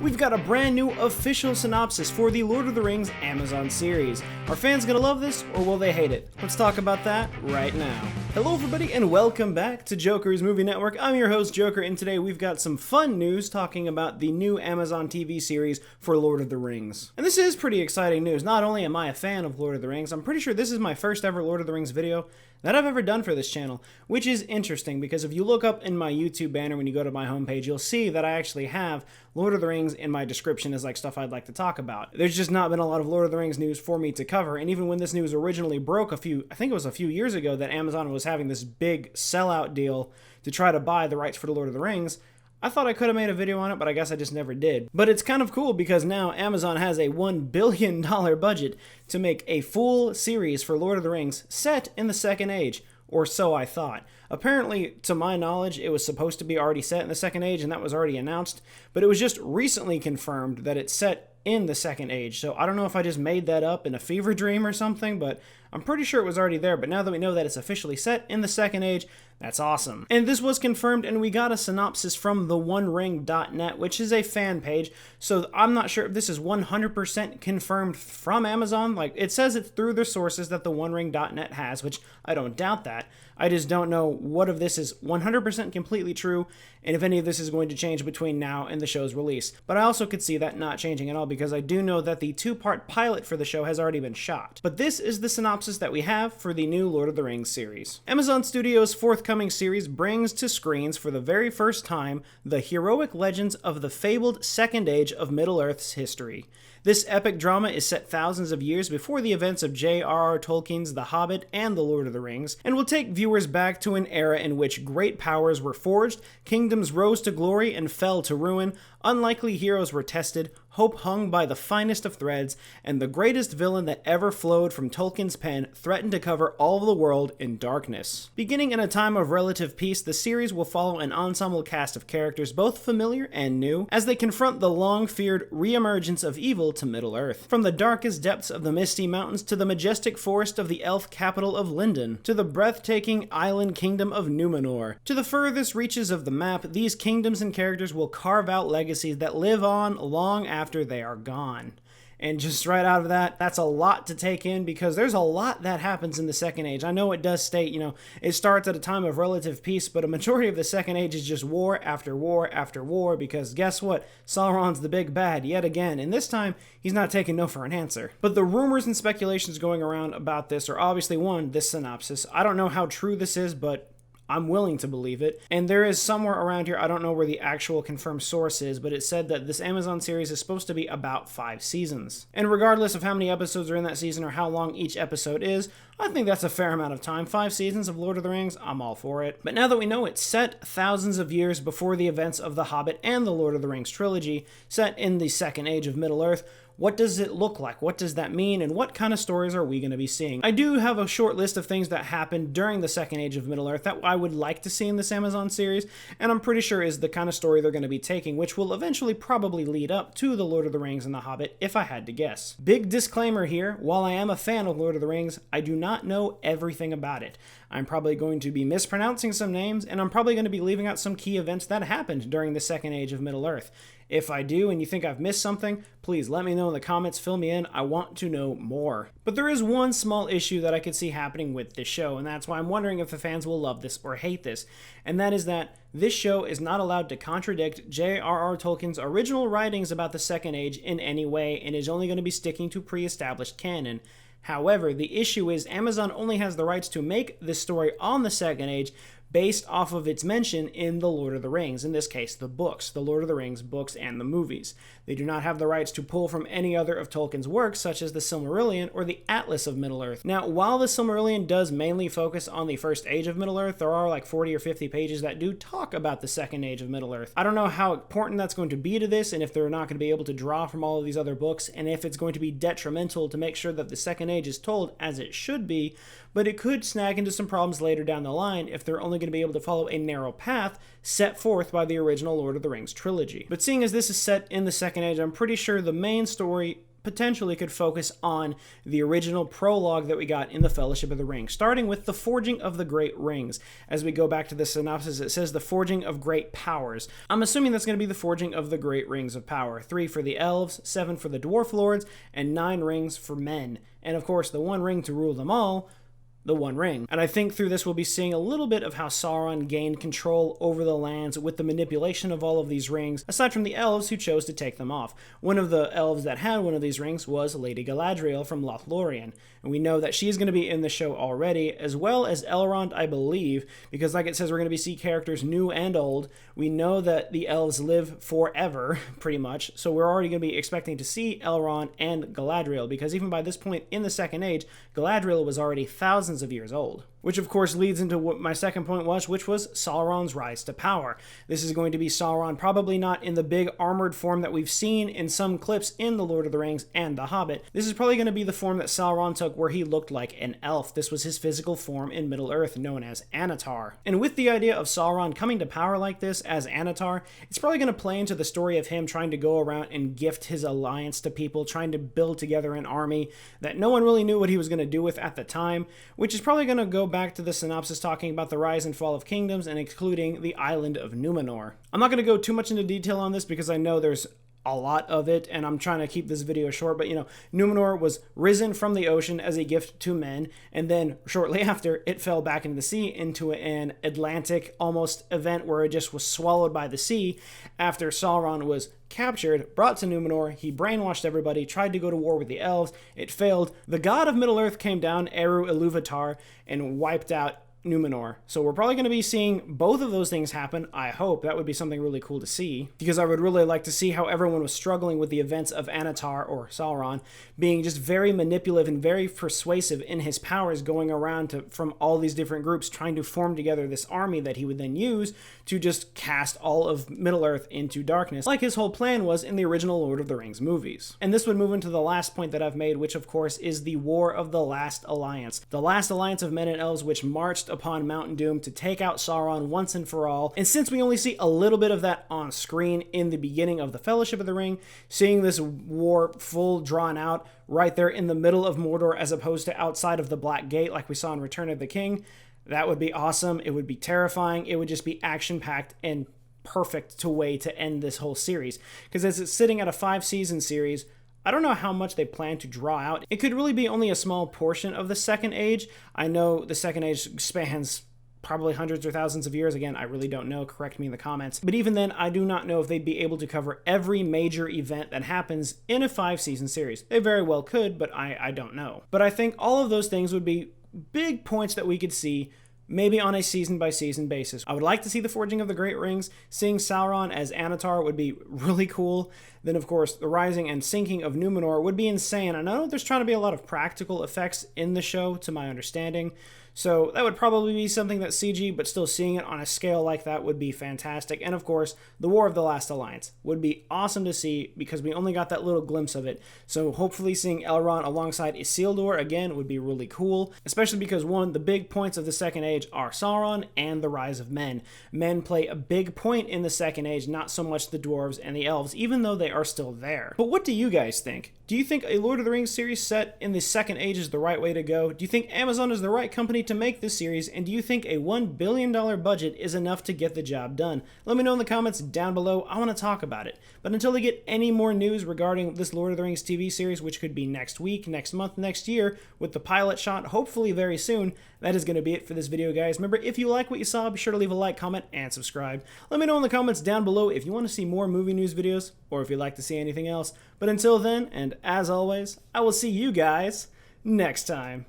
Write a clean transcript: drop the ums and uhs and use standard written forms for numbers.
we've got a brand new official synopsis for the Lord of the Rings Amazon series. Are fans gonna love this, or will they hate it? Let's talk about that right now. Hello everybody, and welcome back to Joker's Movie Network. I'm your host, Joker, and today we've got some fun news talking about the new Amazon TV series for Lord of the Rings. And this is pretty exciting news. Not only am I a fan of Lord of the Rings, I'm pretty sure this is my first ever Lord of the Rings video that I've ever done for this channel, which is interesting because if you look up in my YouTube banner when you go to my homepage, you'll see that I actually have Lord of the Rings in my description as like stuff I'd like to talk about. There's just not been a lot of Lord of the Rings news for me to cover, and even when this news originally broke I think it was a few years ago that Amazon was having this big sellout deal to try to buy the rights for the Lord of the Rings, I thought I could have made a video on it, but I guess I just never did. But it's kind of cool because now Amazon has a $1 billion budget to make a full series for Lord of the Rings set in the Second Age, or so I thought. Apparently, to my knowledge, it was supposed to be already set in the Second Age, and that was already announced, but it was just recently confirmed that it's set in the Second Age. So I don't know if I just made that up in a fever dream or something, but I'm pretty sure it was already there. But now that we know that it's officially set in the Second Age, that's awesome. And this was confirmed, and we got a synopsis from theonering.net, which is a fan page. So I'm not sure if this is 100% confirmed from Amazon. Like, it says it's through the sources that theonering.net has, which I don't doubt that. I just don't know what of this is 100% completely true, and if any of this is going to change between now and the show's release. But I also could see that not changing at all, because I do know that the 2-part pilot for the show has already been shot. But this is the synopsis that we have for the new Lord of the Rings series. Amazon Studios' forthcoming series brings to screens for the very first time the heroic legends of the fabled Second Age of Middle-earth's history. This epic drama is set thousands of years before the events of J.R.R. Tolkien's The Hobbit and The Lord of the Rings, and will take viewers back to an era in which great powers were forged, kingdoms rose to glory and fell to ruin, unlikely heroes were tested, hope hung by the finest of threads, and the greatest villain that ever flowed from Tolkien's pen threatened to cover all of the world in darkness. Beginning in a time of relative peace, the series will follow an ensemble cast of characters both familiar and new, as they confront the long-feared re-emergence of evil to Middle-earth. From the darkest depths of the Misty Mountains to the majestic forest of the elf capital of Lindon, to the breathtaking island kingdom of Numenor, to the furthest reaches of the map, these kingdoms and characters will carve out legacies that live on long after they are gone. And just right out of that, that's a lot to take in, because there's a lot that happens in the Second Age. I know it does state, it starts at a time of relative peace, but a majority of the Second Age is just war after war after war, because guess what? Sauron's the big bad yet again, and this time, he's not taking no for an answer. But the rumors and speculations going around about this are obviously, one, this synopsis. I don't know how true this is, but I'm willing to believe it. And there is somewhere around here, I don't know where the actual confirmed source is, but it said that this Amazon series is supposed to be about 5 seasons. And regardless of how many episodes are in that season or how long each episode is, I think that's a fair amount of time. 5 seasons of Lord of the Rings, I'm all for it. But now that we know it's set thousands of years before the events of The Hobbit and the Lord of the Rings trilogy, set in the Second Age of Middle-earth, what does it look like? What does that mean? And what kind of stories are we going to be seeing? I do have a short list of things that happened during the Second Age of Middle-earth that I would like to see in this Amazon series, and I'm pretty sure is the kind of story they're going to be taking, which will eventually probably lead up to The Lord of the Rings and The Hobbit, if I had to guess. Big disclaimer here, while I am a fan of Lord of the Rings, I do not know everything about it. I'm probably going to be mispronouncing some names, and I'm probably going to be leaving out some key events that happened during the Second Age of Middle-earth. If I do and you think I've missed something, please let me know in the comments, fill me in, I want to know more. But there is one small issue that I could see happening with this show, and that's why I'm wondering if the fans will love this or hate this, and that is that this show is not allowed to contradict J.R.R. Tolkien's original writings about the Second Age in any way, and is only going to be sticking to pre-established canon. However, the issue is Amazon only has the rights to make this story on the Second Age based off of its mention in The Lord of the Rings, in this case, the books, The Lord of the Rings books and the movies. They do not have the rights to pull from any other of Tolkien's works, such as the Silmarillion or the Atlas of Middle-earth. Now, while the Silmarillion does mainly focus on the First Age of Middle-earth, there are like 40 or 50 pages that do talk about the Second Age of Middle-earth. I don't know how important that's going to be to this, and if they're not going to be able to draw from all of these other books, and if it's going to be detrimental to make sure that the Second Age is told as it should be, but it could snag into some problems later down the line if they're only going to be able to follow a narrow path set forth by the original Lord of the Rings trilogy. But seeing as this is set in the Second Age, I'm pretty sure the main story potentially could focus on the original prologue that we got in the Fellowship of the Ring, starting with the Forging of the Great Rings. As we go back to the synopsis, it says the Forging of Great Powers. I'm assuming that's going to be the Forging of the Great Rings of Power. 3 for the elves, 7 for the dwarf lords, and 9 rings for men. And of course, the one ring to rule them all, the One Ring. And I think through this we'll be seeing a little bit of how Sauron gained control over the lands with the manipulation of all of these rings, aside from the elves who chose to take them off. One of the elves that had one of these rings was Lady Galadriel from Lothlorien, and we know that she's going to be in the show already, as well as Elrond, I believe, because like it says, we're going to be seeing characters new and old. We know that the elves live forever, pretty much, so we're already going to be expecting to see Elrond and Galadriel, because even by this point in the Second Age, Galadriel was already thousands of years old. Which of course leads into what my second point was, which was Sauron's rise to power. This is going to be Sauron, probably not in the big armored form that we've seen in some clips in The Lord of the Rings and The Hobbit. This is probably going to be the form that Sauron took where he looked like an elf. This was his physical form in Middle-earth, known as Anatar. And with the idea of Sauron coming to power like this as Anatar, it's probably going to play into the story of him trying to go around and gift his alliance to people, trying to build together an army that no one really knew what he was going to do with at the time, which is probably going to go back to the synopsis talking about the rise and fall of kingdoms and including the island of Numenor. I'm not going to go too much into detail on this because I know there's a lot of it and I'm trying to keep this video short, but Numenor was risen from the ocean as a gift to men, and then shortly after it fell back into the sea into an Atlantic almost event where it just was swallowed by the sea after Sauron was captured, brought to Numenor. He brainwashed everybody, tried to go to war with the elves. It failed. The god of Middle-earth came down, Eru Ilúvatar, and wiped out Numenor. So we're probably going to be seeing both of those things happen. I hope that would be something really cool to see, because I would really like to see how everyone was struggling with the events of Anatar, or Sauron, being just very manipulative and very persuasive in his powers, going around from all these different groups trying to form together this army that he would then use to just cast all of Middle-earth into darkness, like his whole plan was in the original Lord of the Rings movies. And this would move into the last point that I've made, which of course is the War of the Last Alliance. The last alliance of men and elves which marched upon Mount Doom to take out Sauron once and for all. And since we only see a little bit of that on screen in the beginning of the Fellowship of the Ring, seeing this war full drawn out right there in the middle of Mordor as opposed to outside of the Black Gate like we saw in Return of the King, that would be awesome. It would be terrifying. It would just be action-packed and perfect way to end this whole series. Because as it's sitting at a 5-season series, I don't know how much they plan to draw out. It could really be only a small portion of the Second Age. I know the Second Age spans probably hundreds or thousands of years. Again, I really don't know. Correct me in the comments. But even then, I do not know if they'd be able to cover every major event that happens in a 5-season series. They very well could, but I don't know. But I think all of those things would be big points that we could see maybe on a season-by-season basis. I would like to see the Forging of the Great Rings. Seeing Sauron as Anatar would be really cool. Then, of course, the rising and sinking of Numenor would be insane. I know there's trying to be a lot of practical effects in the show, to my understanding. So that would probably be something that's CG, but still seeing it on a scale like that would be fantastic. And of course, the War of the Last Alliance would be awesome to see because we only got that little glimpse of it. So hopefully seeing Elrond alongside Isildur again would be really cool, especially because one, the big points of the Second Age are Sauron and the rise of men. Men play a big point in the Second Age, not so much the dwarves and the elves, even though they are still there. But what do you guys think? Do you think a Lord of the Rings series set in the Second Age is the right way to go? Do you think Amazon is the right company to make this series? And do you think a $1 billion budget is enough to get the job done? Let me know in the comments down below. I want to talk about it. But until they get any more news regarding this Lord of the Rings TV series, which could be next week, next month, next year, with the pilot shot hopefully very soon, that is going to be it for this video, guys. Remember, if you like what you saw, be sure to leave a like, comment, and subscribe. Let me know in the comments down below if you want to see more movie news videos or if you'd like to see anything else. But until then, and as always, I will see you guys next time.